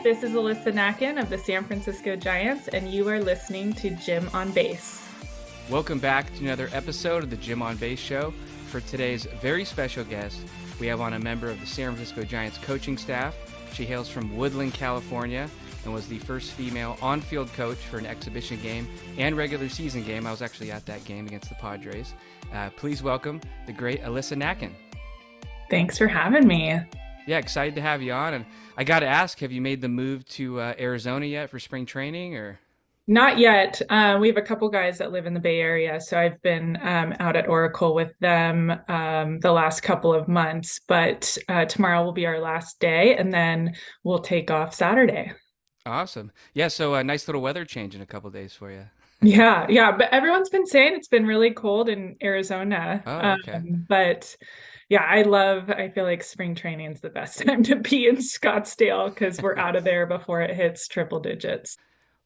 This is Alyssa Nakken of the San Francisco Giants, and you are listening to Gym on Base. Welcome back to another episode of the Gym on Base show. For today's very special guest, we have on a member of the San Francisco Giants coaching staff. She hails from Woodland, California, and was the first female on-field coach for an exhibition game and regular season game. I was actually at that game against the Padres. Please welcome the great Alyssa Nakken. Thanks for having me. Yeah, excited to have you on. And I got to ask, have you made the move to Arizona yet for spring training, or? Not yet. We have a couple guys that live in the Bay Area, so I've been out at Oracle with them the last couple of months, but tomorrow will be our last day, and then we'll take off Saturday. Awesome. Yeah, so a nice little weather change in a couple days for you. Yeah, but everyone's been saying it's been really cold in Arizona. Oh, okay. But yeah, I feel like spring training is the best time to be in Scottsdale because we're out of there before it hits triple digits.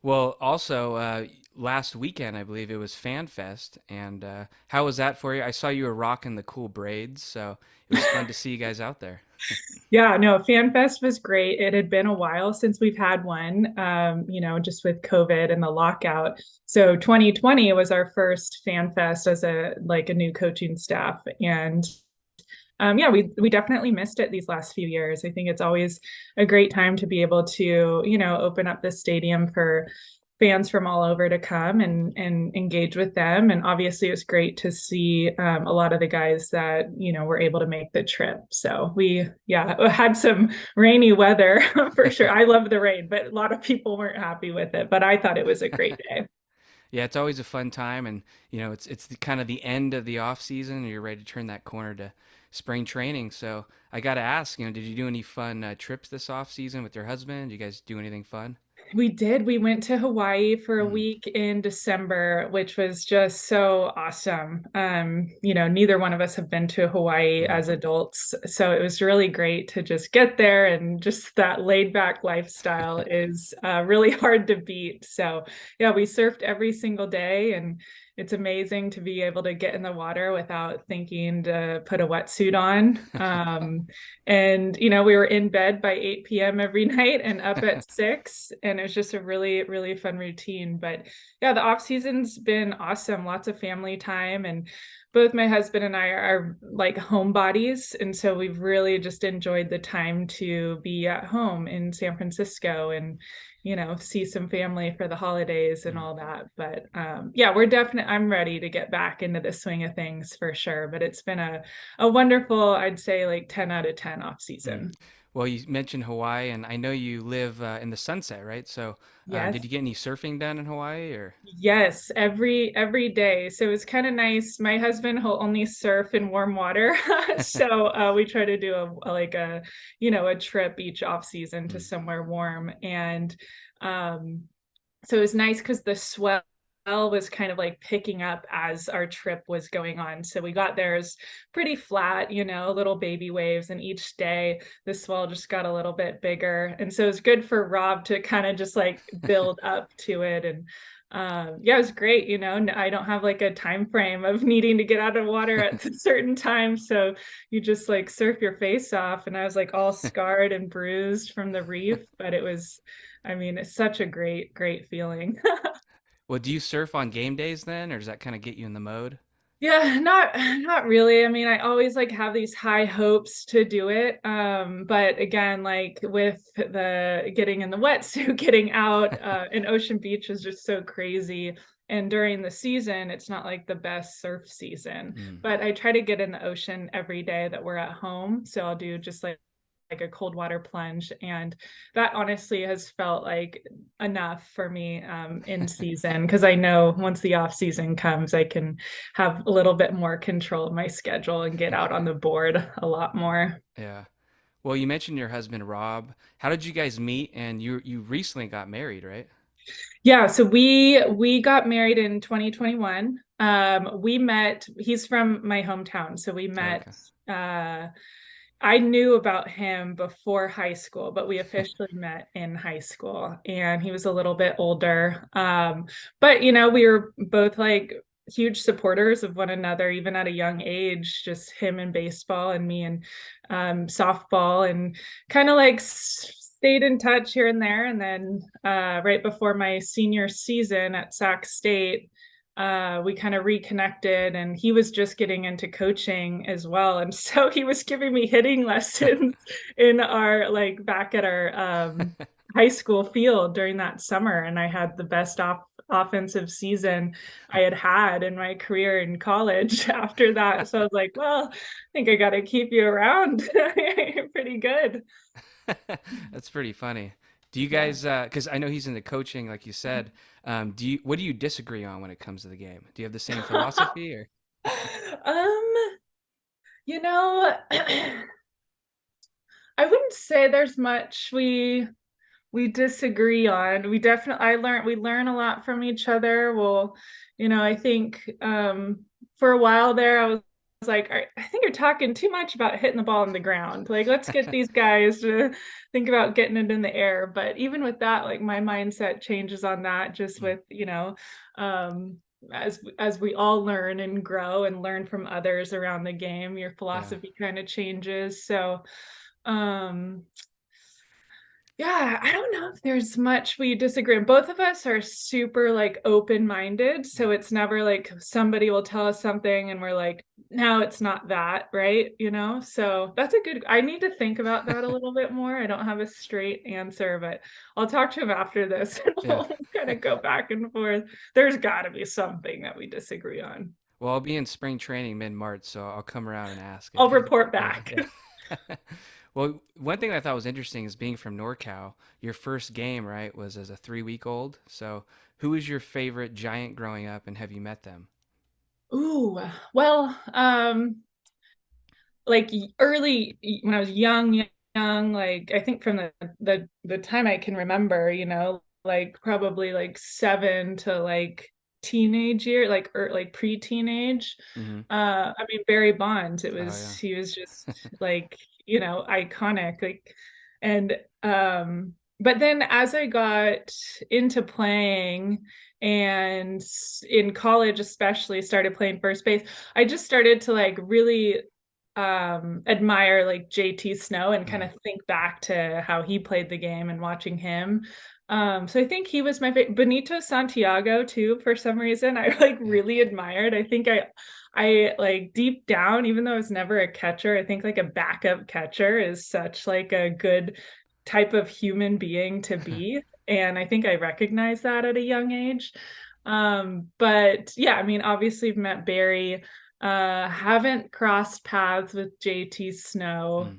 Well, also, last weekend, I believe it was Fan Fest, and how was that for you? I saw you were rocking the cool braids, so it was fun to see you guys out there. Yeah, no, Fan Fest was great. It had been a while since we've had one, just with COVID and the lockout. So 2020 was our first Fan Fest as a new coaching staff. And yeah, we definitely missed it these last few years. I think it's always a great time to be able to, open up the stadium for fans from all over to come and engage with them. And obviously, it was great to see a lot of the guys that were able to make the trip. So we had some rainy weather for sure. I love the rain, but a lot of people weren't happy with it. But I thought it was a great day. Yeah, it's always a fun time, and it's kind of the end of the off season, and you're ready to turn that corner to spring training. So I got to ask, did you do any fun trips this off season with your husband? Did you guys do anything fun? We did. We went to Hawaii for a Mm. week in December, which was just so awesome. Neither one of us have been to Hawaii Mm. as adults, so it was really great to just get there, and just that laid back lifestyle is really hard to beat. So, yeah, we surfed every single day, and it's amazing to be able to get in the water without thinking to put a wetsuit on. And, we were in bed by 8 p.m. every night and up at 6. And it was just a really, really fun routine. But yeah, the off season's been awesome. Lots of family time. And both my husband and I are like homebodies. And so we've really just enjoyed the time to be at home in San Francisco and, see some family for the holidays and Mm. all that. But yeah, I'm ready to get back into the swing of things for sure. But it's been a wonderful, I'd say like 10 out of 10 off Mm. season. Well, you mentioned Hawaii, and I know you live in the Sunset, right? So, did Yes. you get any surfing done in Hawaii, or? Yes, every day. So it's kind of nice. My husband will only surf in warm water. So we try to do a trip each off season to Mm. somewhere warm. And so it was nice because the swell was kind of like picking up as our trip was going on. So we got there, it's pretty flat, little baby waves, and each day the swell just got a little bit bigger. And so it was good for Rob to kind of just like build up to it. And yeah, it was great. I don't have like a time frame of needing to get out of water at a certain time. So you just like surf your face off. And I was like all scarred and bruised from the reef, but it's such a great, great feeling. Well, do you surf on game days then, or does that kind of get you in the mode? Yeah, not really. I always like have these high hopes to do it. But again, like with the getting in the wetsuit, getting out, in Ocean Beach is just so crazy. And during the season, it's not like the best surf season. Mm. But I try to get in the ocean every day that we're at home. So I'll do just like a cold water plunge, and that honestly has felt like enough for me in season, because I know once the off season comes I can have a little bit more control of my schedule and get out on the board a lot more. Yeah. Well, you mentioned your husband Rob. How did you guys meet? And you recently got married, right? Yeah, so we got married in 2021. We met, he's from my hometown, so we Oh, met okay. I knew about him before high school, but we officially met in high school, and he was a little bit older. But we were both like huge supporters of one another, even at a young age, just him in baseball and me in softball, and kind of like stayed in touch here and there. And then right before my senior season at Sac State, we kind of reconnected, and he was just getting into coaching as well. And so he was giving me hitting lessons in our like back at our high school field during that summer. And I had the best offensive season I had had in my career in college after that. So I was like, well, I think I got to keep you around. You're pretty good. That's pretty funny. Do you Yeah. guys, because I know he's into coaching, like you said, what do you disagree on when it comes to the game? Do you have the same philosophy or? um, you know, I wouldn't say there's much we disagree on. We definitely I learn we learn a lot from each other. Well, I think for a while there I was like, I think you're talking too much about hitting the ball on the ground. Like, let's get these guys to think about getting it in the air. But even with that, like my mindset changes on that just Mm, with, um as we all learn and grow and learn from others around the game, your yeah, philosophy kind of changes. So um yeah, I don't know if there's much we disagree. Both of us are super like open-minded, mm, so it's never like somebody will tell us something and we're like, no, it's not that, right? So that's a good, I need to think about that a little bit more. I don't have a straight answer, but I'll talk to him after this and yeah. we'll kind of go back and forth. There's got to be something that we disagree on. Well, I'll be in spring training mid-March, so I'll come around and ask I'll if you. report Yeah, back. yeah. Well, one thing that I thought was interesting is being from NorCal, your first game, right, was as a 3-week-old. So, who was your favorite Giant growing up, and have you met them? Ooh, well, like early when I was young, like I think from the time I can remember, like probably like 7 to like teenage year, like like pre-teenage. Mm-hmm. I mean Barry Bonds, Oh yeah. he was just like, iconic. Like and but then as I got into playing and in college especially started playing first base, I just started to like really admire like JT Snow and kind Mm, of think back to how he played the game and watching him. So I think he was my favorite. Benito Santiago too, for some reason. I like yeah. really admired. I think I like deep down, even though I was never a catcher, I think like a backup catcher is such like a good type of human being to be. And I think I recognized that at a young age. But yeah, I mean, obviously I've met Barry. Haven't crossed paths with JT Snow.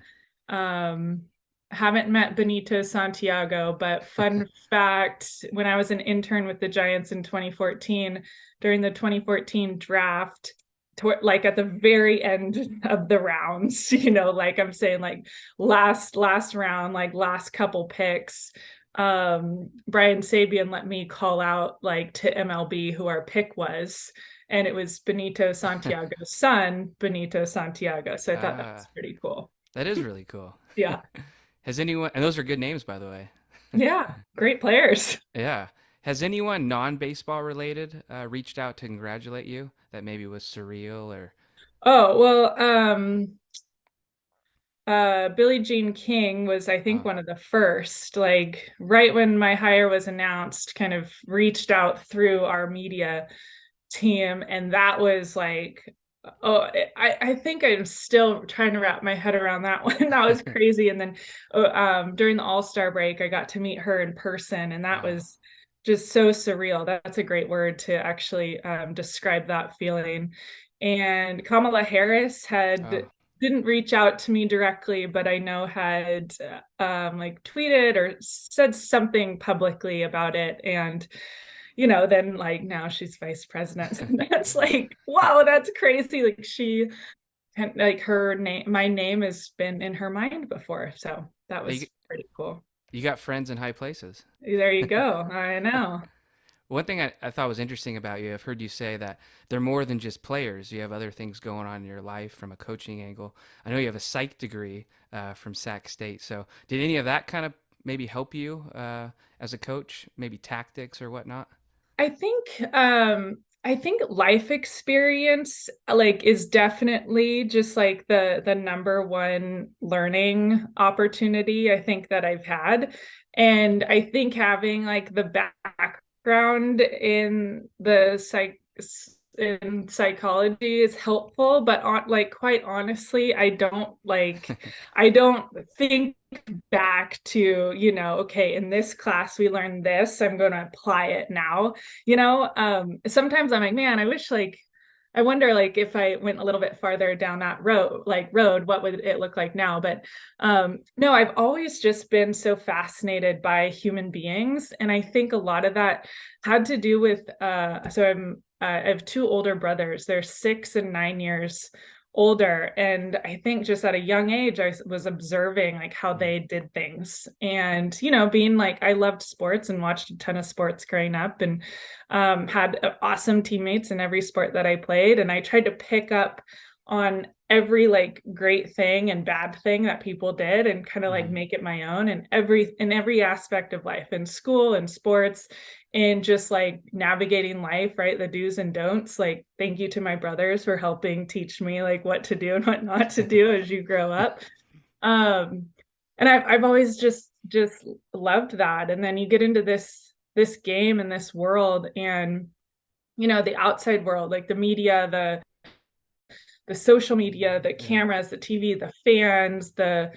Mm. Um, haven't met Benito Santiago, but fun fact, when I was an intern with the Giants in 2014, during the 2014 draft, like at the very end of the rounds, like I'm saying, like last round, like last couple picks, Brian Sabian let me call out like to MLB who our pick was, and it was Benito Santiago's son, Benito Santiago. So I thought that was Ah, pretty cool. that is really cool. Yeah. Has anyone, and those are good names, by the way. Yeah. Great players. Yeah. Has anyone non-baseball related reached out to congratulate you that maybe was surreal or? Oh, well, Billie Jean King was, I think, Oh, one of the first, like right when my hire was announced, kind of reached out through our media team. And that was like, oh, I think I'm still trying to wrap my head around that one. That was crazy. And then during the All-Star break, I got to meet her in person, and that wow. was just so surreal. That's a great word to actually describe that feeling. And Kamala Harris Oh, didn't reach out to me directly, but I know had like tweeted or said something publicly about it. And then like now she's vice president. And that's like, wow, that's crazy. Like like her name, my name has been in her mind before. So that you, was pretty cool. you got friends in high places. There you go. I know. One thing I thought was interesting about you, I've heard you say that they're more than just players. You have other things going on in your life from a coaching angle. I know you have a psych degree from Sac State. So, did any of that kind of maybe help you as a coach? Maybe tactics or whatnot? I think I think life experience like is definitely just like the number one learning opportunity I think that I've had. And I think having like the background in psychology is helpful, but like quite honestly, I don't think back to, okay, in this class we learned this, I'm going to apply it now. Sometimes I'm like, man, I wonder like if I went a little bit farther down that road, what would it look like now? But no, I've always just been so fascinated by human beings. And I think a lot of that had to do with I have two older brothers. They're 6 and 9 years older, and I think just at a young age I was observing like how they did things, and being like, I loved sports and watched a ton of sports growing up, and had awesome teammates in every sport that I played, and I tried to pick up on every like great thing and bad thing that people did and kind of like make it my own, and in every aspect of life, in school and sports, and just like navigating life, right? The do's and don'ts. Like, thank you to my brothers for helping teach me like what to do and what not to do as you grow up. Um, and I've always just loved that. And then you get into this game and this world, and the outside world, like the media, the social media, the cameras, the TV, the fans, the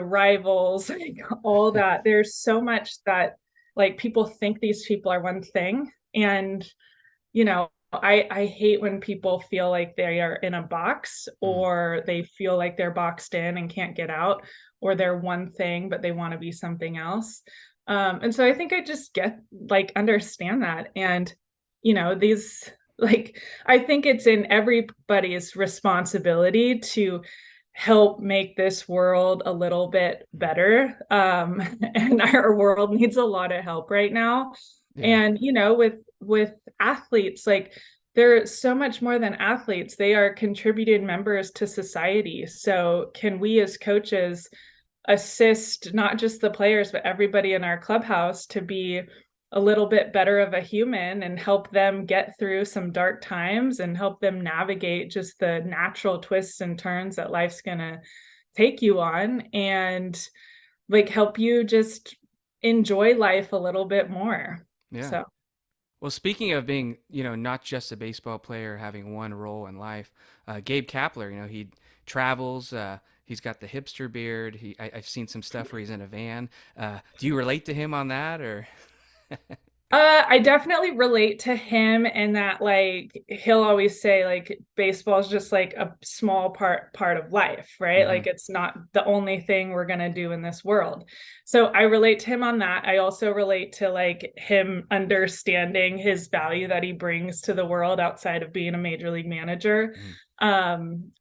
rivals, like all that. There's so much that like people think these people are one thing. And I hate when people feel like they are in a box, or they feel like they're boxed in and can't get out, or they're one thing but they want to be something else. And so I think I just get like understand that. And these, like, I think it's in everybody's responsibility to help make this world a little bit better. And our world needs a lot of help right now. Yeah. And with athletes, like, they're so much more than athletes. They are contributing members to society. So can we as coaches assist not just the players, but everybody in our clubhouse to be a little bit better of a human, and help them get through some dark times and help them navigate just the natural twists and turns that life's going to take you on, and like help you just enjoy life a little bit more. Yeah. So Well, speaking of being, not just a baseball player having one role in life, Gabe Kapler, he travels. He's got the hipster beard. I've seen some stuff where he's in a van. Do you relate to him on that, or? I definitely relate to him in that, like, he'll always say like baseball is just like a small part of life, right? Hmm. Like, it's not the only thing we're gonna do in this world. So I relate to him on that. I also relate to like him understanding his value that he brings to the world outside of being a major league manager.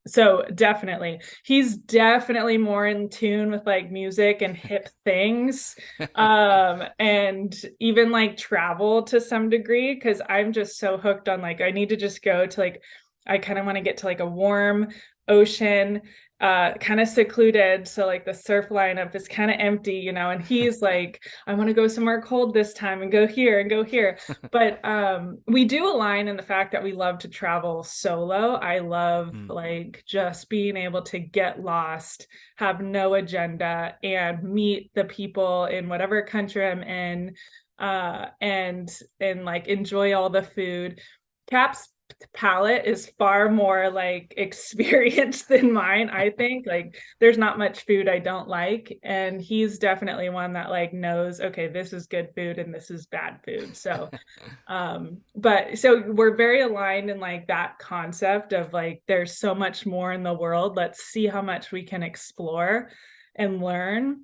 So definitely, he's definitely more in tune with like music and hip things, and even like travel to some degree, because I'm just so hooked on, like, I need to just go to like, I kind of want to get to like a warm ocean, kind of secluded, so like the surf lineup is kind of empty, and he's like, I want to go somewhere cold this time and go here and go here. But we do align in the fact that we love to travel solo. I love like just being able to get lost, have no agenda, and meet the people in whatever country I'm in, and like enjoy all the food. Cap's palette is far more like experienced than mine. I think like there's not much food I don't like, and he's definitely one that like knows, okay, this is good food and this is bad food. So but so we're very aligned in like that concept of like there's so much more in the world, let's see how much we can explore and learn.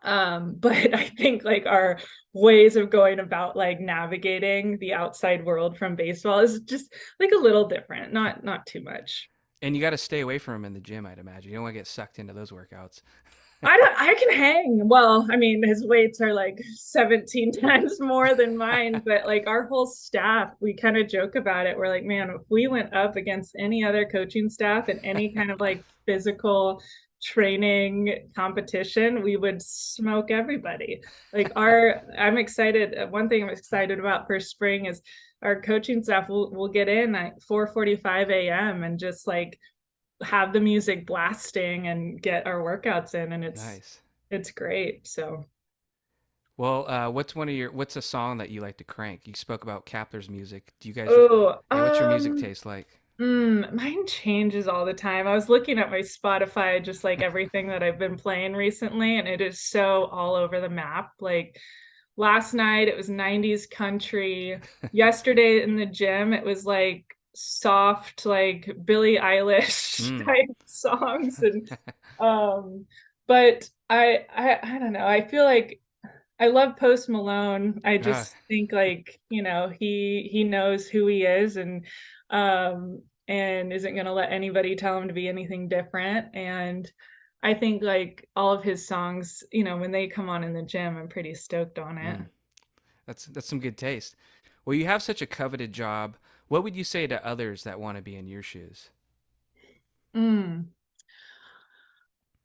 But I think like our ways of going about like navigating the outside world from baseball is just like a little different, not too much. And you got to stay away from him in the gym, I'd imagine. You don't want to get sucked into those workouts. I can hang. Well, I mean, his weights are like 17 times more than mine, but like our whole staff, we kind of joke about it. We're like, man, if we went up against any other coaching staff in any kind of like physical training competition, we would smoke everybody. I'm excited. One thing I'm excited about for spring is our coaching staff will get in at 4:45 a.m. and just like have the music blasting and get our workouts in, and Nice. it's great. So Well, what's a song that you like to crank? You spoke about Kapler's music. oh Yeah, what's your music taste like? mine changes all the time. I was looking at my Spotify, just like everything that I've been playing recently, and it is so all over the map. Like last night, it was 90s country. Yesterday in the gym, it was like soft, like Billie Eilish Mm. type songs. And um, but I don't know. I feel like I love Post Malone. I Ah, just think like, he knows who he is, and isn't going to let anybody tell him to be anything different. And I think like all of his songs, when they come on in the gym, I'm pretty stoked on it. mm. That's some good taste. Well, you have such a coveted job. What would you say to others that want to be in your shoes? Mm.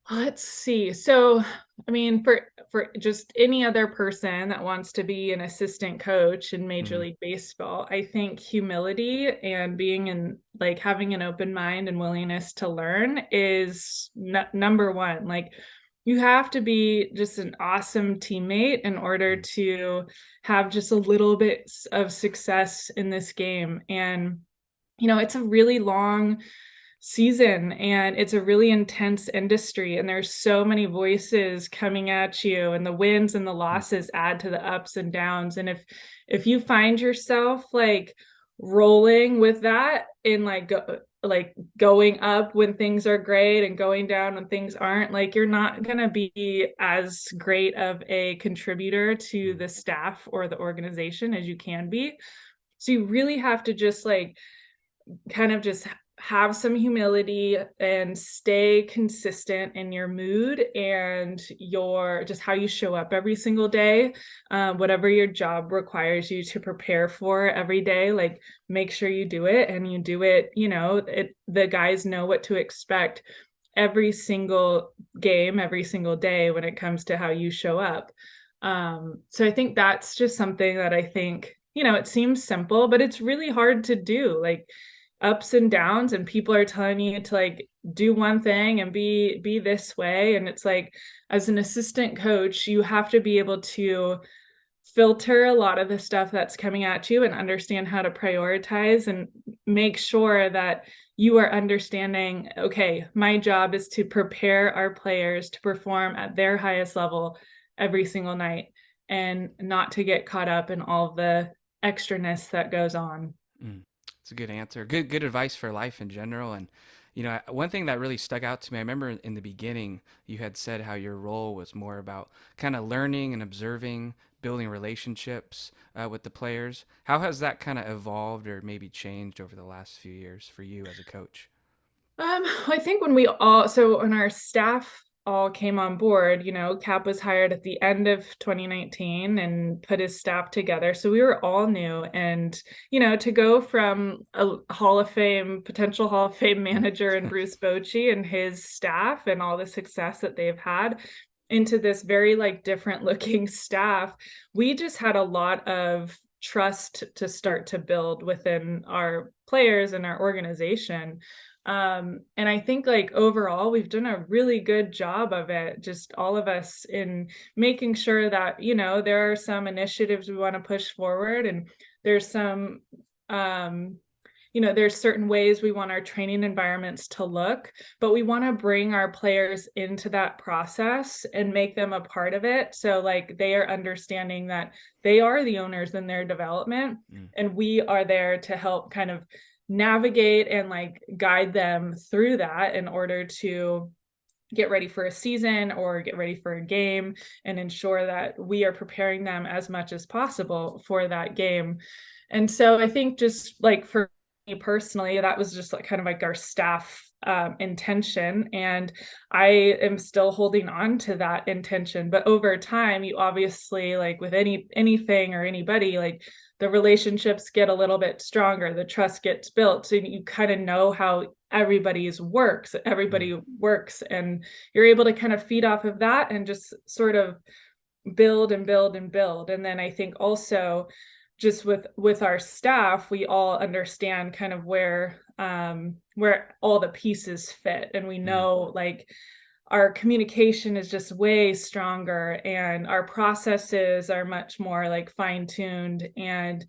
Let's see. So, I mean, for just any other person that wants to be an assistant coach in Major Mm, League Baseball, I think humility and being in like having an open mind and willingness to learn is number one. Like you have to be just an awesome teammate in order mm, to have just a little bit of success in this game. And it's a really long season and it's a really intense industry, and there's so many voices coming at you, and the wins and the mm, losses add to the ups and downs. And if you find yourself like rolling with that in like going up when things are great and going down when things aren't, like you're not going to be as great of a contributor to mm, the staff or the organization as you can be. So you really have to just like kind of just have some humility and stay consistent in your mood and your just how you show up every single day, whatever your job requires you to prepare for every day. Like make sure you do it, and you do it, the guys know what to expect every single game, every single day when it comes to how you show up. So I think that's just something that I think, it seems simple, but it's really hard to do. Like ups and downs, and people are telling you to like do one thing and be this way, and it's like as an assistant coach you have to be able to filter a lot of the stuff that's coming at you and understand how to prioritize and make sure that you are understanding, okay, my job is to prepare our players to perform at their highest level every single night, and not to get caught up in all the extraness that goes on. mm. It's a good answer. Good advice for life in general. And one thing that really stuck out to me, I remember in the beginning you had said how your role was more about kind of learning and observing, building relationships with the players. How has that kind of evolved or maybe changed over the last few years for you as a coach? I think when our staff all came on board, Cap was hired at the end of 2019 and put his staff together. So we were all new. And, to go from a potential Hall of Fame manager and Bruce Bochy and his staff and all the success that they've had into this very like different looking staff, we just had a lot of trust to start to build within our players and our organization. And I think like overall, we've done a really good job of it, just all of us, in making sure that, there are some initiatives we want to push forward, and there's some, um, there's certain ways we want our training environments to look, but we want to bring our players into that process and make them a part of it. So like they are understanding that they are the owners in their development, Mm, and we are there to help kind of navigate and like guide them through that in order to get ready for a season or get ready for a game, and ensure that we are preparing them as much as possible for that game. And so I think just like for me personally, that was just like kind of like our staff intention, and I am still holding on to that intention. But over time, you obviously, like with anything or anybody, like the relationships get a little bit stronger, the trust gets built, so you kind of know how mm, everybody works, and you're able to kind of feed off of that and just sort of build and build and build. And then I think also just with our staff, we all understand kind of where all the pieces fit, and we Mm. know like our communication is just way stronger, and our processes are much more like fine-tuned, and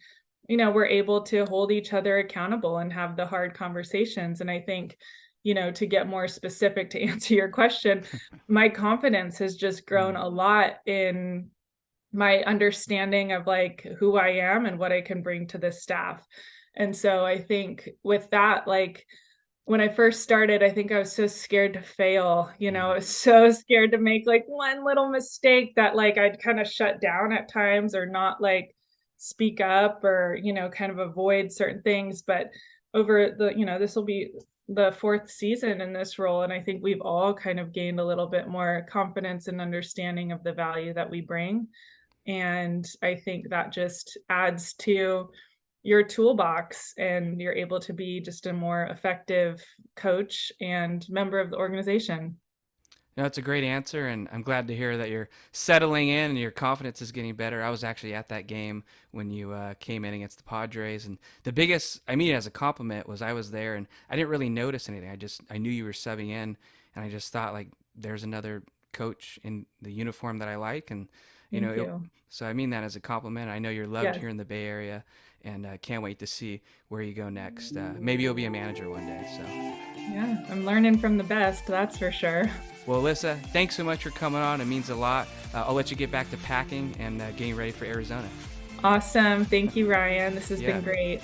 we're able to hold each other accountable and have the hard conversations. And I think, to get more specific to answer your question, my confidence has just grown Mm. a lot in my understanding of like who I am and what I can bring to the staff. And so I think with that, like when I first started, I think I was so scared to fail. I Mm. was so scared to make like one little mistake that like I'd kind of shut down at times, or not like speak up, or, kind of avoid certain things. But over this will be the fourth season in this role. And I think we've all kind of gained a little bit more confidence and understanding of the value that we bring. And I think that just adds to your toolbox, and you're able to be just a more effective coach and member of the organization. No, that's a great answer, and I'm glad to hear that you're settling in and your confidence is getting better. I was actually at that game when you came in against the Padres, and the biggest, I mean, it as a compliment, was I was there and I didn't really notice anything. I knew you were subbing in, and I just thought like, there's another coach in the uniform that I like, and you know, Thank it, you. so I mean that as a compliment. I know you're loved Yes. here in the Bay Area, and can't wait to see where you go next. Maybe you'll be a manager one day. So. Yeah, I'm learning from the best, that's for sure. Well, Alyssa, thanks so much for coming on. It means a lot. I'll let you get back to packing and getting ready for Arizona. Awesome. Thank you, Ryan. This has Yeah. been great.